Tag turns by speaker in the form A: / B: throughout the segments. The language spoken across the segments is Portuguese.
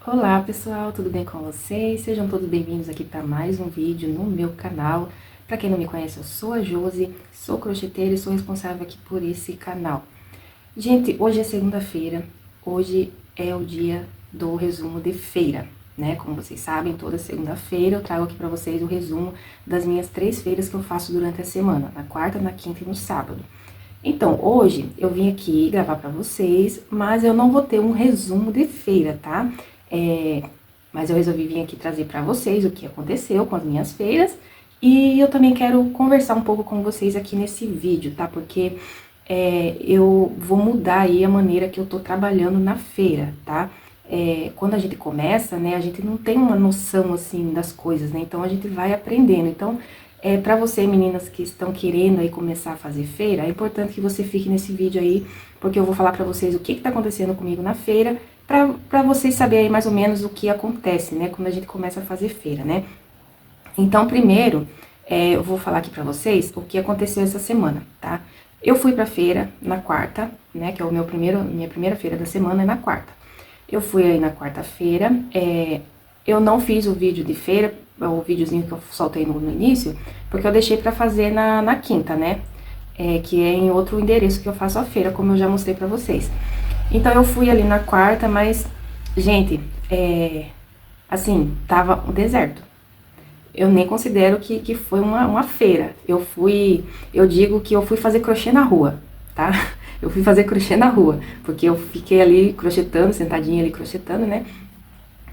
A: Olá pessoal, tudo bem com vocês? Sejam todos bem-vindos aqui para mais um vídeo no meu canal. Para quem não me conhece, eu sou a Josi, sou crocheteira e sou responsável aqui por esse canal. Gente, hoje é segunda-feira, hoje é o dia do resumo de feira, né? Como vocês sabem, toda segunda-feira eu trago aqui para vocês o resumo das minhas 3 feiras que eu faço durante a semana, na quarta, na quinta e no sábado. Então, hoje eu vim aqui gravar pra vocês, mas eu não vou ter um resumo de feira, tá? Mas eu resolvi vir aqui trazer pra vocês o que aconteceu com as minhas feiras e eu também quero conversar um pouco com vocês aqui nesse vídeo, tá? Porque eu vou mudar aí a maneira que eu tô trabalhando na feira, tá? Quando a gente começa, né, a gente não tem uma noção, assim, das coisas, né? Então, a gente vai aprendendo. Então, para você, meninas que estão querendo aí começar a fazer feira, é importante que você fique nesse vídeo aí, porque eu vou falar pra vocês o que tá acontecendo comigo na feira, pra vocês saberem aí mais ou menos o que acontece, né, quando a gente começa a fazer feira, né. Então, primeiro, eu vou falar aqui pra vocês o que aconteceu essa semana, tá. Eu fui pra feira na quarta, né, que é minha primeira feira da semana é na quarta. Eu fui aí na quarta-feira, eu não fiz o vídeo de feira, o videozinho que eu soltei no início, porque eu deixei pra fazer na quinta, né? Que é em outro endereço que eu faço a feira, como eu já mostrei pra vocês. Então eu fui ali na quarta, mas, gente, assim, tava um deserto. Eu nem considero que foi uma feira. Eu digo que eu fui fazer crochê na rua, tá? Eu fui fazer crochê na rua, porque eu fiquei ali crochetando, sentadinha ali crochetando, né?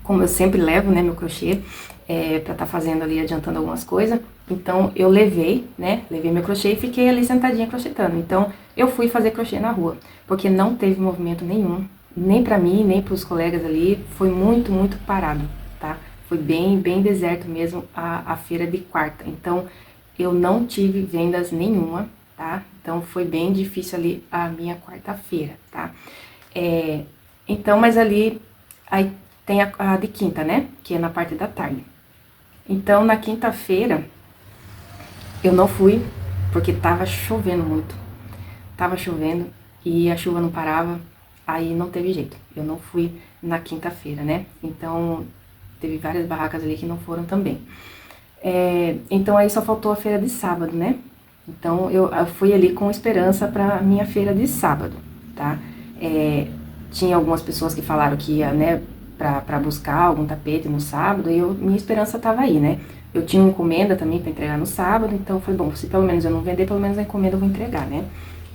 A: Como eu sempre levo, né, meu crochê, pra tá fazendo ali, adiantando algumas coisas. Então, eu levei, né, levei meu crochê e fiquei ali sentadinha crochetando. Então, eu fui fazer crochê na rua, porque não teve movimento nenhum, nem pra mim, nem pros colegas ali, foi muito, muito parado, tá? Foi bem deserto mesmo a feira de quarta. Então, eu não tive vendas nenhuma, tá? Então, foi bem difícil ali a minha quarta-feira, tá? Então, mas ali, aí tem a de quinta, né? Que é na parte da tarde. Então, na quinta-feira, eu não fui, porque tava chovendo muito. Tava chovendo e a chuva não parava, aí não teve jeito. Eu não fui na quinta-feira, né? Então, teve várias barracas ali que não foram também. Então, aí só faltou a feira de sábado, né? Então, eu fui ali com esperança pra minha feira de sábado, tá? Tinha algumas pessoas que falaram que ia, né, pra buscar algum tapete no sábado, e minha esperança tava aí, né? Eu tinha uma encomenda também pra entregar no sábado, então foi bom, se pelo menos eu não vender, pelo menos a encomenda eu vou entregar, né?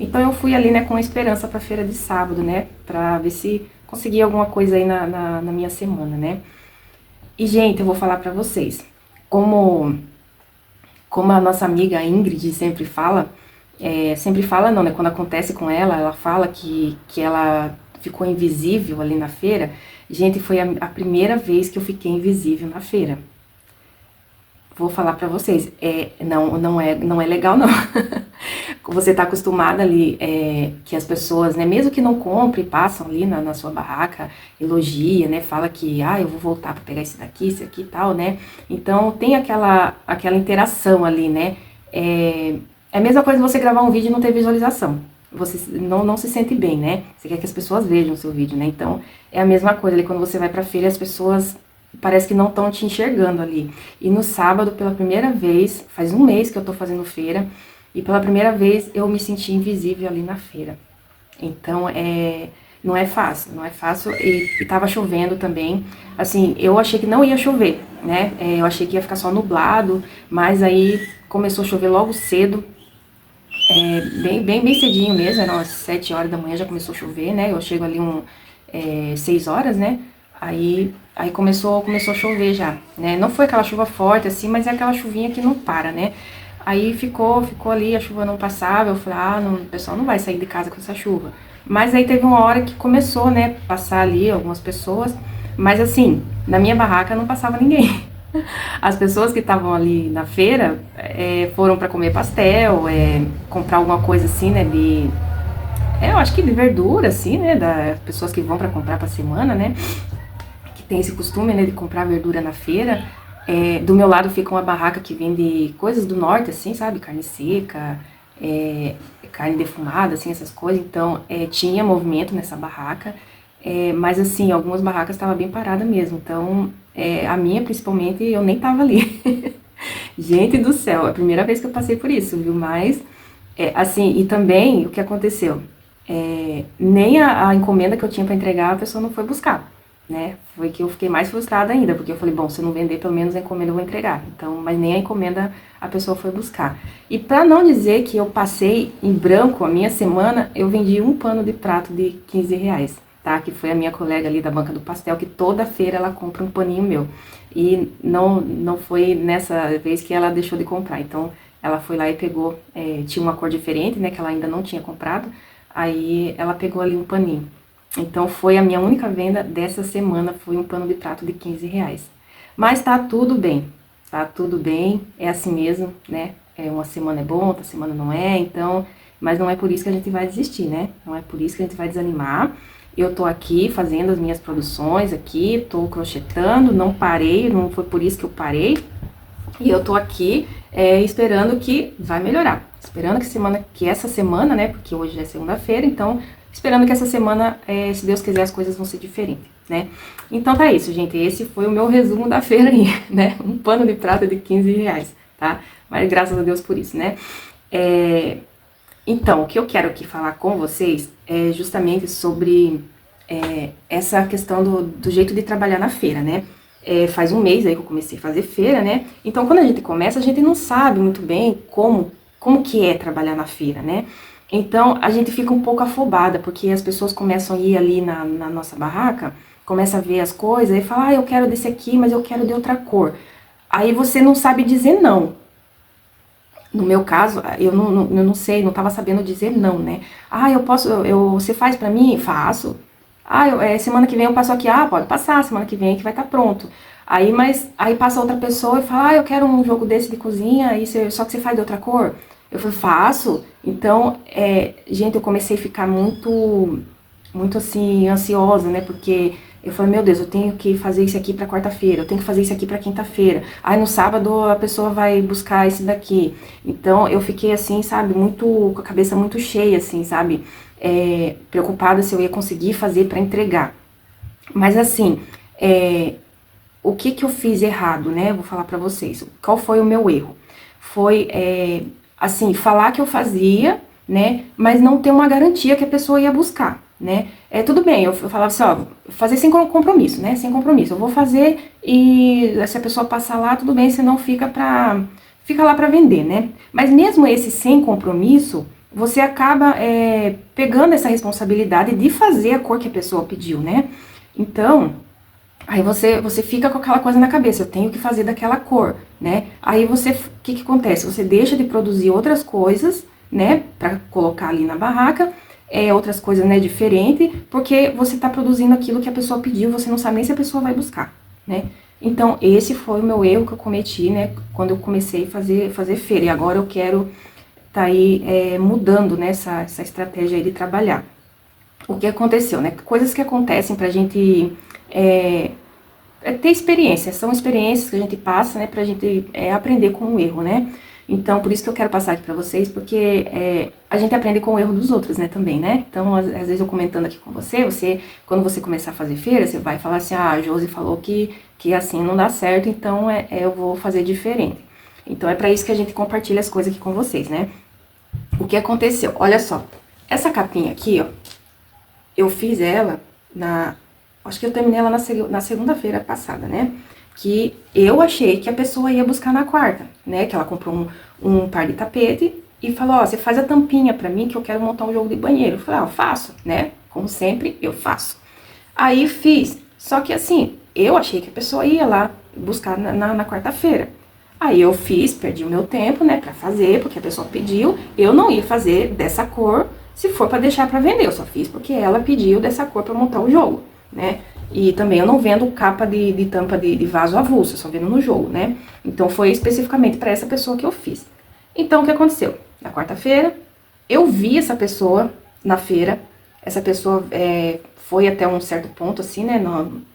A: Então eu fui ali, né, com esperança pra feira de sábado, né, pra ver se conseguia alguma coisa aí na minha semana, né? E, gente, eu vou falar pra vocês, como a nossa amiga Ingrid sempre fala não, né? Quando acontece com ela, ela fala que ela ficou invisível ali na feira. Gente, foi a primeira vez que eu fiquei invisível na feira. Vou falar pra vocês, não é legal não. Você tá acostumada ali, que as pessoas, né, mesmo que não comprem, passam ali na sua barraca, elogia, né, fala que, eu vou voltar pra pegar esse aqui e tal, né. Então, tem aquela interação ali, né. É a mesma coisa você gravar um vídeo e não ter visualização. Você não se sente bem, né? Você quer que as pessoas vejam o seu vídeo, né? Então, é a mesma coisa ali quando você vai pra feira, as pessoas parece que não estão te enxergando ali. E no sábado, pela primeira vez, faz um mês que eu tô fazendo feira, e pela primeira vez eu me senti invisível ali na feira. Então, não é fácil, não é fácil, e tava chovendo também. Assim, eu achei que não ia chover, né? Eu achei que ia ficar só nublado, mas aí começou a chover logo cedo, bem cedinho mesmo, eram umas 7 horas da manhã, já começou a chover, né? Eu chego ali 6 horas, né? Aí começou a chover já, né? Não foi aquela chuva forte assim, mas é aquela chuvinha que não para, né? Aí ficou ali, a chuva não passava, eu falei, não, o pessoal não vai sair de casa com essa chuva. Mas aí teve uma hora que começou, né, passar ali algumas pessoas, mas assim, na minha barraca não passava ninguém. As pessoas que estavam ali na feira foram para comer pastel, comprar alguma coisa assim, né, eu acho que de verdura, assim, né, das pessoas que vão para comprar pra semana, né, que tem esse costume, né, de comprar verdura na feira. Do meu lado fica uma barraca que vende coisas do norte, assim, sabe, carne seca, carne defumada, assim, essas coisas. Então, tinha movimento nessa barraca. Mas assim, algumas barracas estavam bem paradas mesmo, então a minha principalmente eu nem tava ali. Gente do céu, é a primeira vez que eu passei por isso, viu? Mas, assim, e também o que aconteceu? Nem a encomenda que eu tinha para entregar a pessoa não foi buscar, né? Foi que eu fiquei mais frustrada ainda, porque eu falei, bom, se eu não vender, pelo menos a encomenda eu vou entregar. Então, mas nem a encomenda a pessoa foi buscar. E para não dizer que eu passei em branco a minha semana, eu vendi um pano de prato de R$ 15, tá? Que foi a minha colega ali da banca do pastel, que toda feira ela compra um paninho meu. E não foi nessa vez que ela deixou de comprar. Então, ela foi lá e pegou, tinha uma cor diferente, né, que ela ainda não tinha comprado. Aí, ela pegou ali um paninho. Então, foi a minha única venda dessa semana, foi um pano de prato de R$ 15. Mas tá tudo bem, é assim mesmo, né? Uma semana é bom, outra semana não é, então... Mas não é por isso que a gente vai desistir, né? Não é por isso que a gente vai desanimar. Eu tô aqui fazendo as minhas produções aqui, tô crochetando, não parei, não foi por isso que eu parei. E eu tô aqui esperando que vai melhorar. Esperando que essa semana, né? Porque hoje é segunda-feira, então esperando que essa semana, se Deus quiser, as coisas vão ser diferentes, né? Então tá isso, gente. Esse foi o meu resumo da feira aí, né? Um pano de prata de R$ 15, tá? Mas graças a Deus por isso, né? Então, o que eu quero aqui falar com vocês é justamente sobre essa questão do jeito de trabalhar na feira, né? Faz um mês aí que eu comecei a fazer feira, né? Então, quando a gente começa, a gente não sabe muito bem como que é trabalhar na feira, né? Então, a gente fica um pouco afobada, porque as pessoas começam a ir ali na nossa barraca, começam a ver as coisas e falam, eu quero desse aqui, mas eu quero de outra cor. Aí você não sabe dizer não. No meu caso, eu não sei, não tava sabendo dizer não, né? Eu posso, você faz pra mim? Faço. Semana que vem eu passo aqui. Pode passar, semana que vem que vai estar pronto. Aí passa outra pessoa e fala, eu quero um jogo desse de cozinha, só que você faz de outra cor. Eu falei, faço. Então, gente, eu comecei a ficar muito assim, ansiosa, né? Porque eu falei, meu Deus, eu tenho que fazer isso aqui pra quarta-feira, eu tenho que fazer isso aqui pra quinta-feira. Aí no sábado a pessoa vai buscar esse daqui. Então eu fiquei assim, sabe, com a cabeça muito cheia, assim, sabe? Preocupada se eu ia conseguir fazer pra entregar. Mas assim, o que eu fiz errado, né? Vou falar pra vocês. Qual foi o meu erro? Foi, assim, falar que eu fazia, né? Mas não ter uma garantia que a pessoa ia buscar, né? Tudo bem, eu falava assim, fazer sem compromisso, né? Sem compromisso. Eu vou fazer e se a pessoa passar lá, tudo bem, senão fica lá pra vender, né? Mas mesmo esse sem compromisso, você acaba pegando essa responsabilidade de fazer a cor que a pessoa pediu, né? Então, aí você fica com aquela coisa na cabeça, eu tenho que fazer daquela cor, né? Aí o que acontece? Você deixa de produzir outras coisas, né, pra colocar ali na barraca, outras coisas, né, diferente, porque você tá produzindo aquilo que a pessoa pediu, você não sabe nem se a pessoa vai buscar, né? Então, esse foi o meu erro que eu cometi, né, quando eu comecei a fazer feira, e agora eu quero tá aí mudando, né, essa estratégia aí de trabalhar. O que aconteceu, né? Coisas que acontecem pra gente ter experiência, são experiências que a gente passa, né, pra gente aprender com o erro, né? Então, por isso que eu quero passar aqui pra vocês, porque a gente aprende com o erro dos outros, né, também, né? Então, às vezes eu comentando aqui com você, quando você começar a fazer feira, você vai falar assim, a Josi falou que assim não dá certo, então eu vou fazer diferente. Então, é pra isso que a gente compartilha as coisas aqui com vocês, né? O que aconteceu? Olha só, essa capinha aqui, ó, eu fiz ela acho que eu terminei ela na segunda-feira passada, né? Que eu achei que a pessoa ia buscar na quarta, né? Que ela comprou um par de tapete e falou, você faz a tampinha pra mim que eu quero montar um jogo de banheiro. Eu falei, eu faço, né? Como sempre, eu faço. Aí fiz, só que assim, eu achei que a pessoa ia lá buscar na quarta-feira. Aí eu fiz, perdi o meu tempo, né, pra fazer, porque a pessoa pediu. Eu não ia fazer dessa cor se for pra deixar pra vender, eu só fiz porque ela pediu dessa cor pra montar o jogo, né? E também eu não vendo capa de tampa de vaso avulso, eu só vendo no jogo, né? Então foi especificamente pra essa pessoa que eu fiz. Então o que aconteceu? Na quarta-feira, eu vi essa pessoa na feira, essa pessoa foi até um certo ponto, assim, né,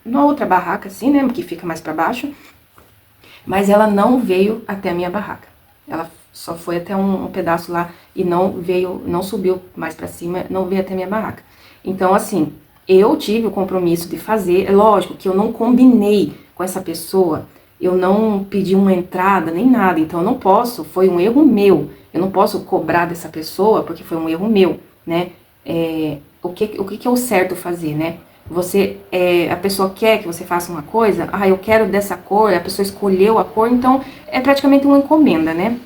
A: na outra barraca, assim, né, que fica mais pra baixo, mas ela não veio até a minha barraca. Ela só foi até um pedaço lá e não subiu mais pra cima, não veio até a minha barraca. Então, assim, eu tive o compromisso de fazer, é lógico que eu não combinei com essa pessoa, eu não pedi uma entrada nem nada, então eu não posso, foi um erro meu, eu não posso cobrar dessa pessoa porque foi um erro meu, né? O que é o certo fazer, né? A pessoa quer que você faça uma coisa, eu quero dessa cor, a pessoa escolheu a cor, então é praticamente uma encomenda, né?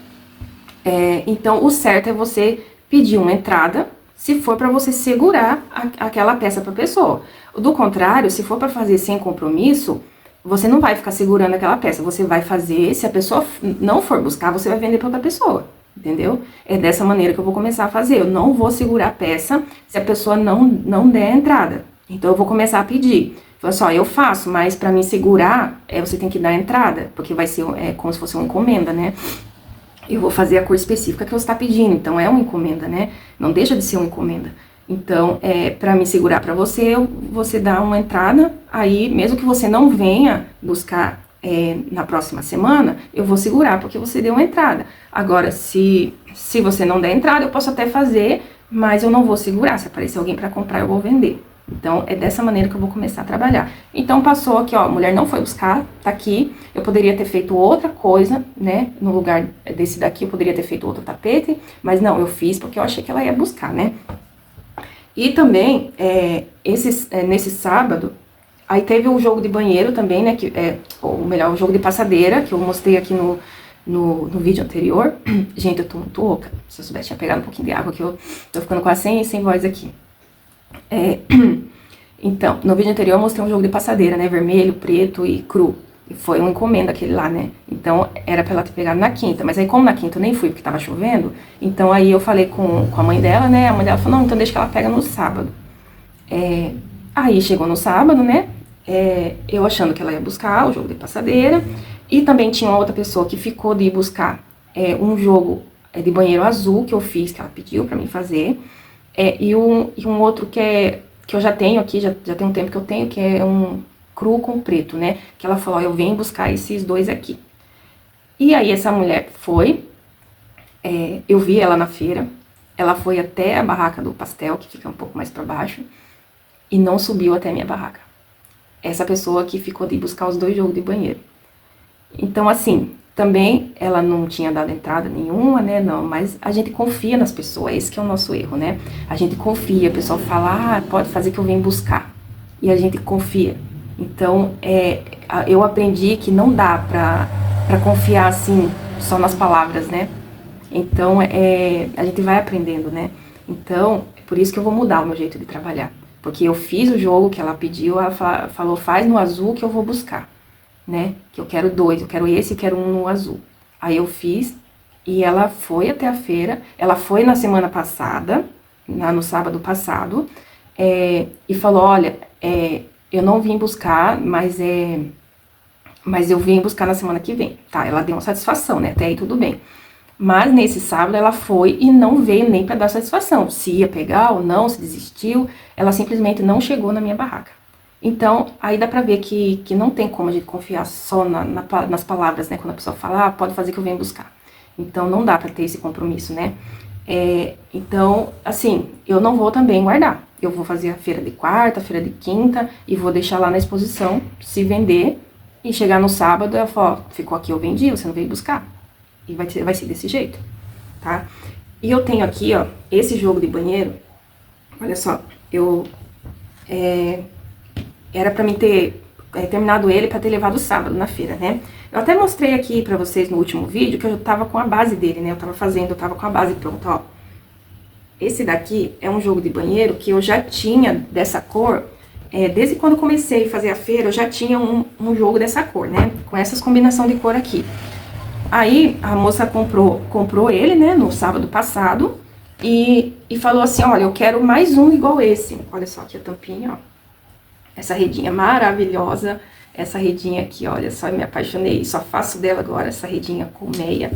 A: Então o certo é você pedir uma entrada, se for para você segurar aquela peça para a pessoa. Do contrário, se for para fazer sem compromisso, você não vai ficar segurando aquela peça, você vai fazer, se a pessoa não for buscar, você vai vender para outra pessoa, entendeu? É dessa maneira que eu vou começar a fazer, eu não vou segurar a peça se a pessoa não der a entrada. Então eu vou começar a pedir. Fala só, eu faço, mas para mim segurar, você tem que dar a entrada, porque vai ser como se fosse uma encomenda, né? Eu vou fazer a cor específica que você está pedindo, então é uma encomenda, né? Não deixa de ser uma encomenda. Então, para me segurar para você, você dá uma entrada, aí mesmo que você não venha buscar na próxima semana, eu vou segurar porque você deu uma entrada. Agora, se você não der entrada, eu posso até fazer, mas eu não vou segurar. Se aparecer alguém para comprar, eu vou vender. Então, é dessa maneira que eu vou começar a trabalhar. Então, passou aqui, ó, a mulher não foi buscar, tá aqui. Eu poderia ter feito outra coisa, né? No lugar desse daqui, eu poderia ter feito outro tapete, mas não, eu fiz porque eu achei que ela ia buscar, né? E também, nesse sábado, aí teve um jogo de banheiro também, né? Ou melhor, um jogo de passadeira, que eu mostrei aqui no vídeo anterior. Gente, eu tô muito louca. Se eu soubesse, tinha pegado um pouquinho de água, que eu tô ficando quase sem voz aqui. Então, no vídeo anterior eu mostrei um jogo de passadeira, né? Vermelho, preto e cru. E foi uma encomenda aquele lá, né? Então, era pra ela ter pegado na quinta. Mas aí, como na quinta eu nem fui porque tava chovendo, então aí eu falei com a mãe dela, né? A mãe dela falou, não, então deixa que ela pega no sábado. Aí chegou no sábado, né? Eu achando que ela ia buscar o jogo de passadeira. E também tinha uma outra pessoa que ficou de ir buscar um jogo de banheiro azul que eu fiz, que ela pediu pra mim fazer. E um outro que eu já tenho aqui, já tem um tempo que eu tenho, que é um cru com preto, né? Que ela falou, eu venho buscar esses dois aqui. E aí essa mulher foi, eu vi ela na feira, ela foi até a barraca do pastel, que fica um pouco mais pra baixo, e não subiu até a minha barraca. Essa pessoa que ficou de buscar os dois jogos de banheiro. Então, assim, também ela não tinha dado entrada nenhuma, né, não, mas a gente confia nas pessoas, esse que é o nosso erro, né? A gente confia, o pessoal fala, pode fazer que eu venho buscar, e a gente confia. Então, eu aprendi que não dá pra confiar, assim, só nas palavras, né? Então, a gente vai aprendendo, né? Então, é por isso que eu vou mudar o meu jeito de trabalhar, porque eu fiz o jogo que ela pediu, ela falou, faz no azul que eu vou buscar. Né? Que eu quero dois, eu quero esse e quero um no azul. Aí eu fiz e ela foi até a feira, ela foi na semana passada, no sábado passado, e falou, olha, eu não vim buscar, mas eu vim buscar na semana que vem, tá? Ela deu uma satisfação, né? Até aí tudo bem. Mas nesse sábado ela foi e não veio nem para dar satisfação, se ia pegar ou não, se desistiu, ela simplesmente não chegou na minha barraca. Então, aí dá pra ver que não tem como a gente confiar só nas palavras, né? Quando a pessoa fala, pode fazer que eu venho buscar. Então, não dá pra ter esse compromisso, né? Então, assim, eu não vou também guardar. Eu vou fazer a feira de quarta, a feira de quinta, e vou deixar lá na exposição, se vender, e chegar no sábado, ela fala, ficou aqui, eu vendi, você não veio buscar. E vai ser desse jeito, tá? E eu tenho aqui, ó, esse jogo de banheiro, olha só, era pra mim ter terminado ele pra ter levado sábado na feira, né? Eu até mostrei aqui pra vocês no último vídeo que eu tava com a base dele, né? Eu tava com a base pronta, ó. Esse daqui é um jogo de banheiro que eu já tinha dessa cor, desde quando eu comecei a fazer a feira, eu já tinha um jogo dessa cor, né? Com essas combinação de cor aqui. Aí a moça comprou ele, né, no sábado passado, e falou assim, olha, eu quero mais um igual esse. Olha só aqui a tampinha, ó. Essa redinha maravilhosa, essa redinha aqui, olha só, eu me apaixonei, só faço dela agora, essa redinha com meia.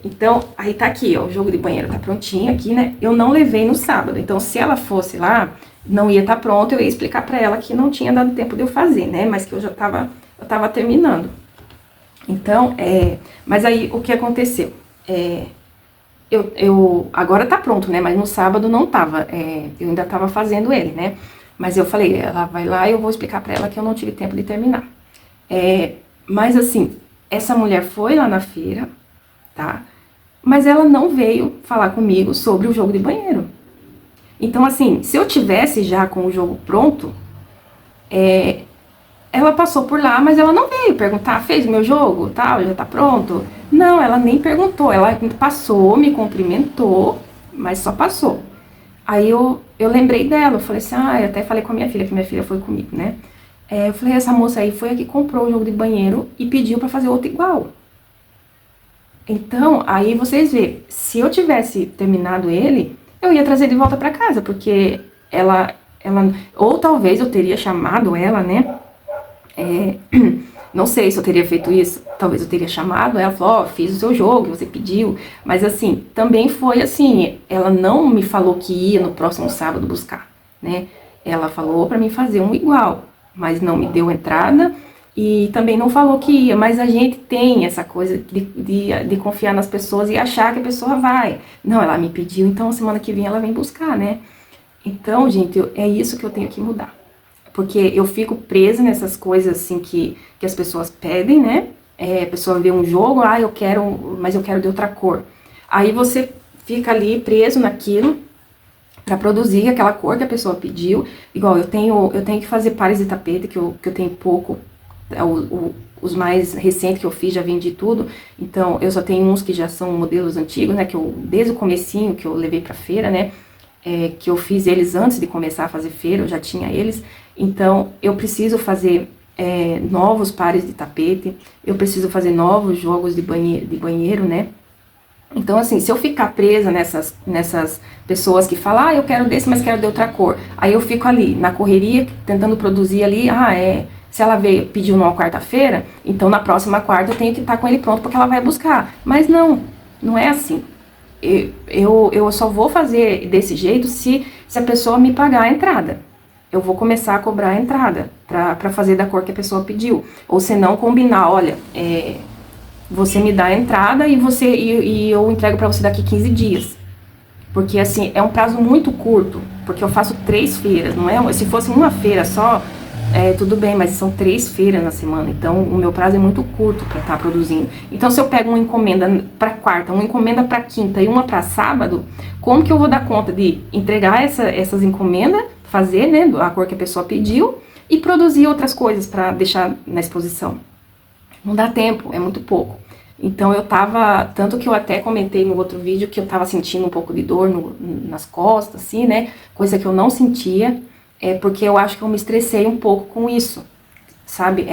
A: Então, aí tá aqui, ó, o jogo de banheiro tá prontinho aqui, né? Eu não levei no sábado, então se ela fosse lá, não ia estar pronto, eu ia explicar pra ela que não tinha dado tempo de eu fazer, né? Mas que eu tava terminando. Então, mas aí, o que aconteceu? Agora tá pronto, né? Mas no sábado não tava, eu ainda tava fazendo ele, né? Mas eu falei, ela vai lá e eu vou explicar pra ela que eu não tive tempo de terminar. Mas assim, essa mulher foi lá na feira, tá? Mas ela não veio falar comigo sobre o jogo de banheiro. Então assim, se eu tivesse já com o jogo pronto, ela passou por lá, mas ela não veio perguntar, fez o meu jogo, tal, já tá pronto? Não, ela nem perguntou, ela passou, me cumprimentou, mas só passou. Aí eu lembrei dela, eu falei assim, eu até falei com a minha filha, que minha filha foi comigo, né? Eu falei, essa moça aí foi a que comprou o jogo de banheiro e pediu pra fazer outro igual. Então, aí vocês vê, se eu tivesse terminado ele, eu ia trazer de volta pra casa, porque ela, ou talvez eu teria chamado ela, né? Não sei se eu teria feito isso, talvez eu teria chamado ela, falou, fiz o seu jogo, você pediu, mas assim, também foi assim, ela não me falou que ia no próximo sábado buscar, né? Ela falou pra mim fazer um igual, mas não me deu entrada e também não falou que ia, mas a gente tem essa coisa de confiar nas pessoas e achar que a pessoa vai. Não, ela me pediu, então semana que vem ela vem buscar, né? Então, gente, é isso que eu tenho que mudar. Porque eu fico presa nessas coisas assim que as pessoas pedem, né? A pessoa vê um jogo, eu quero, mas eu quero de outra cor. Aí você fica ali preso naquilo para produzir aquela cor que a pessoa pediu. Igual eu tenho que fazer pares de tapete, que eu tenho pouco. Os mais recentes que eu fiz, já vendi tudo. Então eu só tenho uns que já são modelos antigos, né? Que eu, desde o comecinho que eu levei pra feira, né? Que eu fiz eles antes de começar a fazer feira, eu já tinha eles. Então, eu preciso fazer novos pares de tapete, eu preciso fazer novos jogos de banheiro, né? Então, assim, se eu ficar presa nessas pessoas que falam, eu quero desse, mas quero de outra cor. Aí eu fico ali, na correria, tentando produzir ali, se ela veio, pediu numa quarta-feira, então na próxima quarta eu tenho que estar com ele pronto porque ela vai buscar. Mas não é assim. Eu só vou fazer desse jeito se a pessoa me pagar a entrada. Eu vou começar a cobrar a entrada pra fazer da cor que a pessoa pediu. Ou se não, combinar, olha, você me dá a entrada e eu entrego pra você daqui 15 dias. Porque assim, é um prazo muito curto, porque eu faço 3 feiras, não é? Se fosse uma feira só, tudo bem, mas são 3 feiras na semana, então o meu prazo é muito curto para estar produzindo. Então se eu pego uma encomenda para quarta, uma encomenda para quinta e uma para sábado, como que eu vou dar conta de entregar essas encomendas, fazer, né, a cor que a pessoa pediu e produzir outras coisas para deixar na exposição? Não dá tempo, é muito pouco. Então eu tava, tanto que eu até comentei no outro vídeo que eu tava sentindo um pouco de dor nas costas, assim, né, coisa que eu não sentia. Porque eu acho que eu me estressei um pouco com isso, sabe?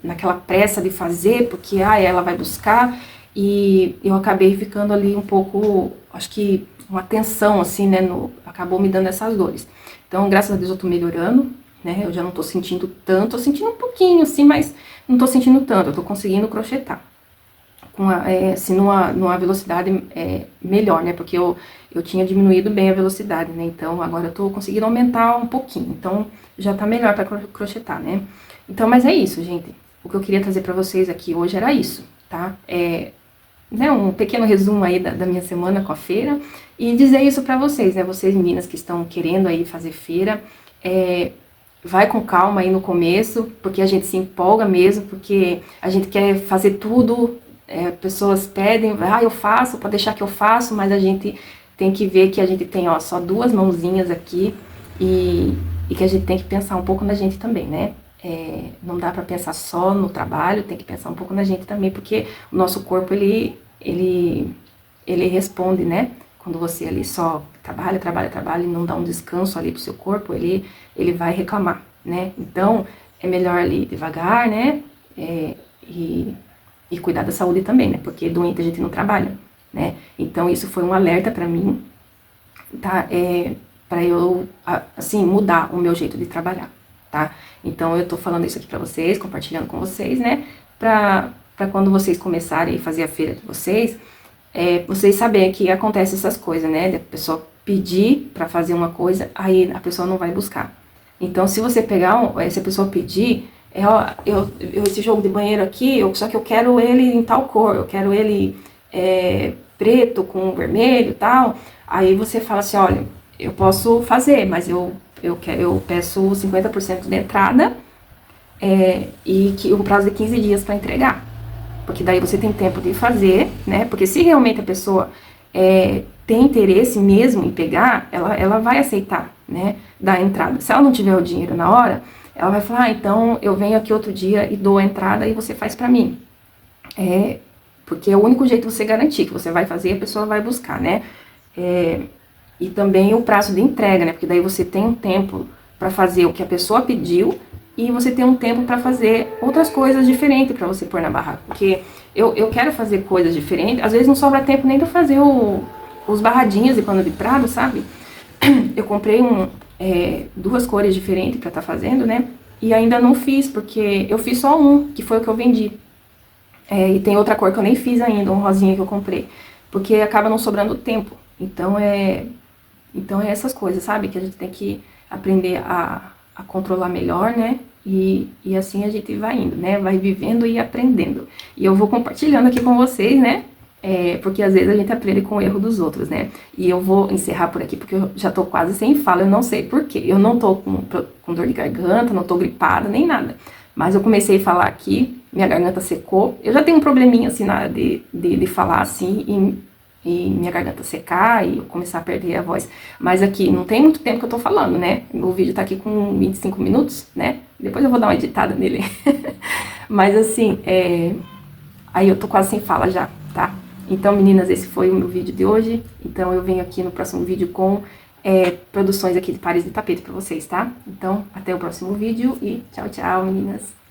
A: Naquela pressa de fazer, porque ela vai buscar, e eu acabei ficando ali um pouco, acho que uma tensão, assim, né? Acabou me dando essas dores. Então, graças a Deus eu tô melhorando, né? Eu já não tô sentindo tanto, tô sentindo um pouquinho, assim, mas não tô sentindo tanto, eu tô conseguindo crochetar. Assim, numa velocidade melhor, né? Porque eu tinha diminuído bem a velocidade, né? Então, agora eu tô conseguindo aumentar um pouquinho. Então, já tá melhor pra crochetar, né? Então, mas é isso, gente. O que eu queria trazer pra vocês aqui hoje era isso, tá? Né, um pequeno resumo aí da minha semana com a feira. E dizer isso pra vocês, né? Vocês meninas que estão querendo aí fazer feira, vai com calma aí no começo, porque a gente se empolga mesmo, porque a gente quer fazer tudo. Pessoas pedem, eu faço, pode deixar que eu faço, mas a gente tem que ver que a gente tem, só 2 mãozinhas aqui e que a gente tem que pensar um pouco na gente também, né? Não dá pra pensar só no trabalho, tem que pensar um pouco na gente também, porque o nosso corpo, ele responde, né? Quando você ali só trabalha e não dá um descanso ali pro seu corpo, ele vai reclamar, né? Então, é melhor ali devagar, né? E cuidar da saúde também, né? Porque doente a gente não trabalha, né? Então isso foi um alerta pra mim, tá? Pra eu, assim, mudar o meu jeito de trabalhar, tá? Então eu tô falando isso aqui pra vocês, compartilhando com vocês, né? Pra quando vocês começarem a fazer a feira de vocês, vocês saberem que acontece essas coisas, né? De a pessoa pedir pra fazer uma coisa, aí a pessoa não vai buscar. Então se você pegar, se a pessoa pedir, esse jogo de banheiro aqui, só que eu quero ele em tal cor, eu quero ele preto com vermelho e tal. Aí você fala assim, olha, eu posso fazer, mas eu Eu peço 50% da entrada e que um prazo de 15 dias para entregar. Porque daí você tem tempo de fazer, né? Porque se realmente a pessoa tem interesse mesmo em pegar, ela vai aceitar, né? Dar a entrada. Se ela não tiver o dinheiro na hora, ela vai falar, então eu venho aqui outro dia e dou a entrada e você faz pra mim. Porque é o único jeito de você garantir que você vai fazer e a pessoa vai buscar, né? E também o prazo de entrega, né? Porque daí você tem um tempo para fazer o que a pessoa pediu e você tem um tempo para fazer outras coisas diferentes para você pôr na barraca. Porque eu quero fazer coisas diferentes, às vezes não sobra tempo nem para fazer os barradinhos de pano de prado, sabe? Eu comprei duas cores diferentes para estar fazendo, né? E ainda não fiz, porque eu fiz só um, que foi o que eu vendi. E tem outra cor que eu nem fiz ainda, um rosinha que eu comprei. Porque acaba não sobrando tempo. Então é essas coisas, sabe? Que a gente tem que aprender a controlar melhor, né? E assim a gente vai indo, né? Vai vivendo e aprendendo. E eu vou compartilhando aqui com vocês, né? Porque às vezes a gente aprende com o erro dos outros, né? E eu vou encerrar por aqui, porque eu já tô quase sem fala, eu não sei por quê. Eu não tô com dor de garganta, não tô gripada, nem nada. Mas eu comecei a falar aqui, minha garganta secou. Eu já tenho um probleminha, assim, na hora de falar, assim, e minha garganta secar e eu começar a perder a voz. Mas aqui, não tem muito tempo que eu tô falando, né? O vídeo tá aqui com 25 minutos, né? Depois eu vou dar uma editada nele. Mas assim, aí eu tô quase sem fala já, tá? Então, meninas, esse foi o meu vídeo de hoje. Então, eu venho aqui no próximo vídeo com produções aqui de pares de tapete pra vocês, tá? Então, até o próximo vídeo e tchau, tchau, meninas!